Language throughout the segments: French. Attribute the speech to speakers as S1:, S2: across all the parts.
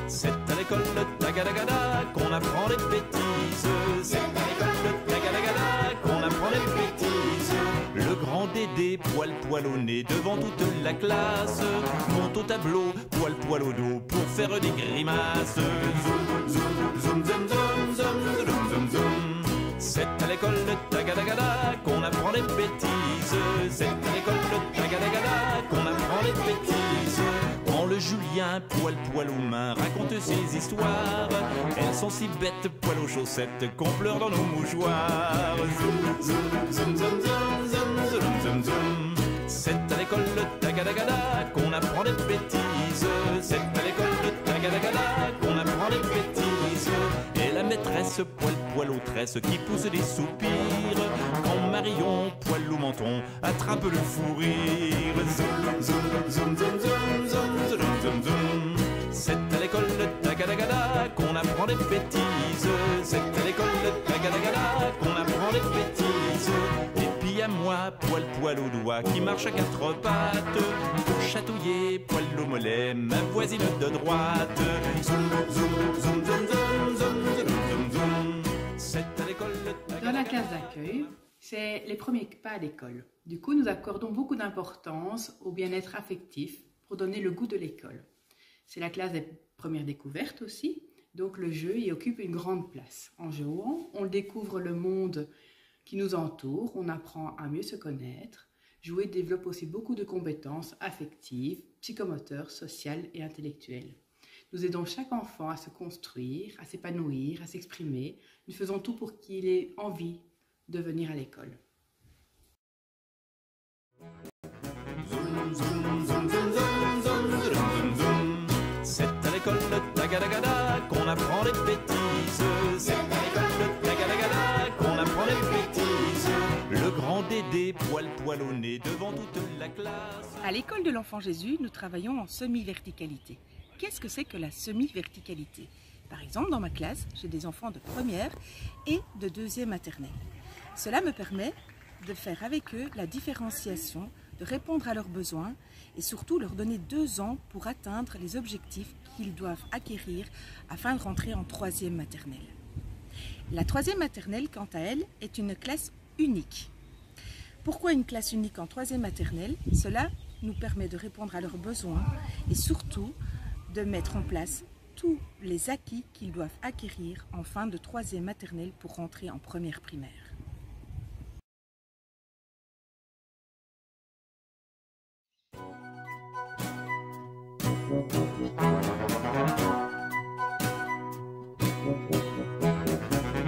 S1: C'est à l'école de Tagadagada qu'on apprend les bêtises. C'est à l'école de Tagadagada qu'on apprend les bêtises. Le grand Dédé, poil au nez devant toute la classe, monte au tableau, poil au dos pour faire des grimaces. Zoom, zoom, zoom, zoom, zoom, zoom, zoom, zoom. C'est à l'école de Tagadagada qu'on apprend les bêtises. C'est à l'école de Tagadagada qu'on apprend les bêtises. Quand le Julien, poil aux mains, raconte ses histoires, elles sont si bêtes, poil aux chaussettes, qu'on pleure dans nos mouchoirs. Zoom, zoom, zoom, zoom, zoom, zoom, zoom, zoom, zoom. C'est à l'école de Tagadagada qu'on apprend les bêtises. C'est à l'école de Tagadagada qu'on apprend les bêtises. Et la maîtresse, poil aux tresses, qui pousse des soupirs, quand Marion, poil au menton, attrape le fou rire. Zoom, zoom, zoom, zoom, zoom, zoom, zoom, zoom, zoom. C'est à l'école de Tagadagada qu'on apprend les bêtises. C'est à l'école de Tagadagada qu'on apprend les bêtises. Et puis à moi, poil au doigt, qui marche à quatre pattes, pour chatouiller, poil au mollet, ma voisine de droite. Zoom, zoom, zoom, zoom, zoom, zoom, zoom, zoom. C'est à l'école de Tagadagada.
S2: Dans la classe d'accueil, c'est les premiers pas à l'école. Du coup, nous accordons beaucoup d'importance au bien-être affectif pour donner le goût de l'école. C'est la classe des premières découvertes aussi, donc le jeu y occupe une grande place. En jouant, on découvre le monde qui nous entoure, on apprend à mieux se connaître. Jouer développe aussi beaucoup de compétences affectives, psychomoteurs, sociales et intellectuelles. Nous aidons chaque enfant à se construire, à s'épanouir, à s'exprimer. Nous faisons tout pour qu'il ait envie de venir à l'école.
S1: Zoom, zoom, zoom, zoom, zoom, zoom, zoom, zoom. C'est à l'école de Tagadagada qu'on apprend les bêtises. C'est à l'école de Tagadagada qu'on apprend les bêtises. Le grand Dédé, poil au nez devant toute la classe.
S3: À l'école de l'Enfant Jésus, nous travaillons en semi-verticalité. Qu'est-ce que c'est que la semi-verticalité? Par exemple, dans ma classe, j'ai des enfants de première et de deuxième maternelle. Cela me permet de faire avec eux la différenciation, de répondre à leurs besoins et surtout leur donner 2 ans pour atteindre les objectifs qu'ils doivent acquérir afin de rentrer en troisième maternelle. La troisième maternelle, quant à elle, est une classe unique. Pourquoi une classe unique en troisième maternelle? Cela nous permet de répondre à leurs besoins et surtout de mettre en place tous les acquis qu'ils doivent acquérir en fin de troisième maternelle pour rentrer en première primaire.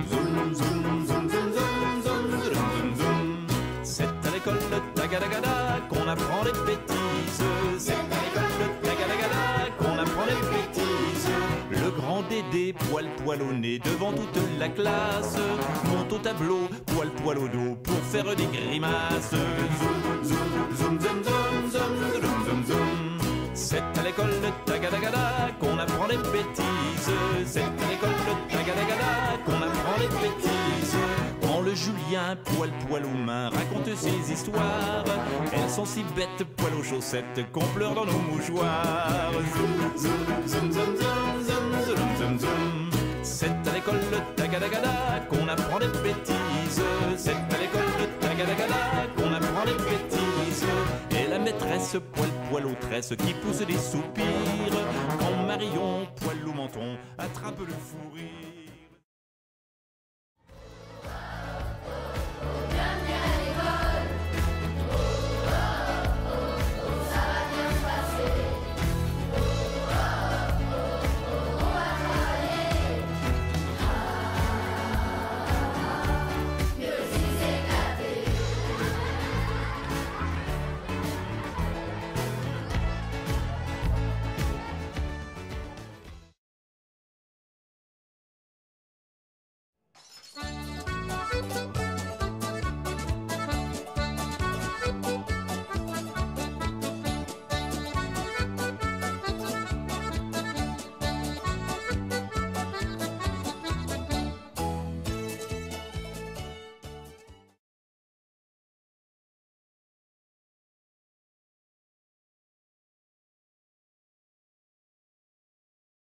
S1: Zoom, zoom, zoom, zoom, zoom, zoom, zoom, zoom. C'est à l'école de Tagadagada qu'on apprend les bêtises. C'est à l'école de Tagadagada qu'on apprend les bêtises. Le grand Dédé, poil au nez devant toute la classe, monte au tableau, poil au dos pour faire des grimaces. Zoom, zoom, zoom, zoom, zoom, zoom, zoom, zoom, zoom. C'est à l'école de Tagadagada qu'on apprend les bêtises. C'est à l'école de Tagadagada qu'on apprend les bêtises. Quand le Julien, poil aux mains, raconte ses histoires, elles sont si bêtes, poil aux chaussettes, qu'on pleure dans nos mouchoirs. Zoom, zoom, zoom, zoom, zoom, zoom, zoom, zoom, zoom. C'est à l'école de Tagadagada qu'on apprend les bêtises. C'est à l'école de Tagadagada qu'on apprend les bêtises. Et la maîtresse, poil aux tresses, qui pousse des soupirs, quand Marion, poil au menton, attrape le fou rire.